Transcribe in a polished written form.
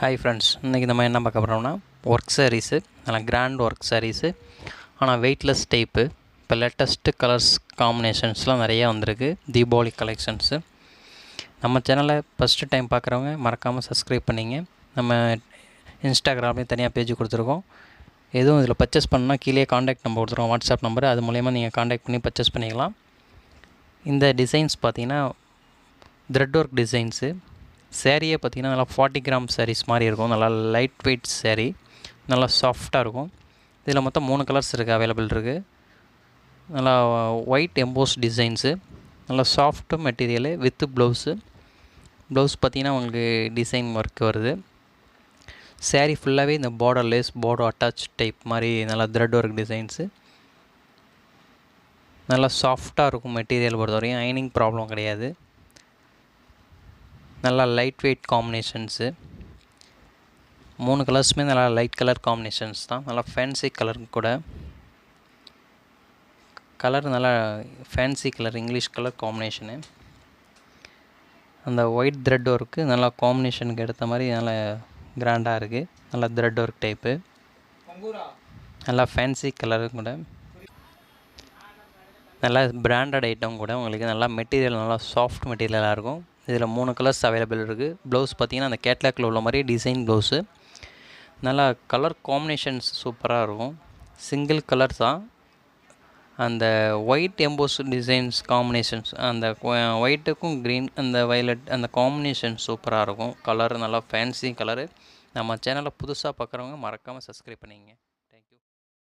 Hi friends, இன்றைக்கி நம்ம என்ன பார்க்க போகிறோம்னா ஒர்க் சாரீஸு, நல்லா கிராண்ட் ஒர்க் சாரீஸு, ஆனால் வெயிட்லெஸ் டைப்பு. இப்போ லேட்டஸ்ட்டு கலர்ஸ் காம்பினேஷன்ஸ்லாம் நிறையா வந்திருக்கு. தீபாவளி கலெக்ஷன்ஸு. நம்ம சேனலை ஃபஸ்ட்டு டைம் பார்க்குறவங்க மறக்காமல் சப்ஸ்கிரைப் பண்ணிங்க. நம்ம இன்ஸ்டாகிராம்லேயும் தனியாக பேஜ் கொடுத்துருக்கோம். எதுவும் இதில் பர்ச்சேஸ் பண்ணால் கீழே காண்டாக்ட் நம்பர் கொடுத்துருவோம், வாட்ஸ்அப் நம்பர். அது மூலயமா நீங்கள் காண்டாக்ட் பண்ணி பர்ச்சேஸ் பண்ணிக்கலாம். இந்த டிசைன்ஸ் பார்த்திங்கன்னா த்ரெட் ஒர்க் டிசைன்ஸு. சேரீயே பார்த்திங்கன்னா நல்லா 40 கிராம் சாரீஸ் மாதிரி இருக்கும். நல்லா லைட் வெயிட் சேரீ, நல்லா சாஃப்டாக இருக்கும். இதில் மொத்தம் 3 கலர்ஸ் இருக்குது, அவைலபிள் இருக்குது. நல்லா ஒயிட் எம்போஸ் டிசைன்ஸு, நல்லா soft material with blouse. Blouse பார்த்திங்கன்னா உங்களுக்கு டிசைன் ஒர்க் வருது. சேரீ ஃபுல்லாகவே இந்த border lace, border attach type மாதிரி நல்லா த்ரெட் ஒர்க் டிசைன்ஸு. நல்லா சாஃப்டாக இருக்கும் மெட்டீரியல் பொறுத்த வரையும். அயனிங் ப்ராப்ளம் கிடையாது. நல்லா லைட் வெயிட் காம்பினேஷன்ஸு. 3 கலர்ஸுமே நல்லா லைட் கலர் காம்பினேஷன்ஸ் தான். நல்லா ஃபேன்சி கலர் கூட. கலர் நல்லா fancy colour, English colour combination. அந்த ஒயிட் த்ரெட் ஒர்க்கு நல்லா காம்பினேஷனுக்கு எடுத்த மாதிரி நல்லா கிராண்டாக இருக்குது. நல்லா த்ரெட் ஒர்க் டைப்பு, நல்லா ஃபேன்சி கலரும் கூட. நல்லா பிராண்டட் ஐட்டம் கூட. உங்களுக்கு நல்லா மெட்டீரியல் நல்லா சாஃப்ட் மெட்டீரியலாக இருக்கும். இதில் 3 கலர்ஸ் அவைலபிள் இருக்குது. ப்ளவுஸ் பார்த்திங்கன்னா அந்த கேட்லாக்கில் உள்ள மாதிரி டிசைன் ப்ளவுஸு. நல்லா கலர் காம்பினேஷன்ஸ் சூப்பராக இருக்கும். சிங்கிள் கலர் தான். அந்த ஒயிட் எம்போஸ் டிசைன்ஸ் காம்பினேஷன்ஸ், அந்த ஒயிட்டுக்கும் க்ரீன், அந்த வயலட், அந்த காம்பினேஷன் சூப்பராக இருக்கும். கலர் நல்லா ஃபேன்சி கலரு. நம்ம சேனலை புதுசாக பார்க்குறவங்க மறக்காமல் சப்ஸ்கிரைப் பண்ணிங்க.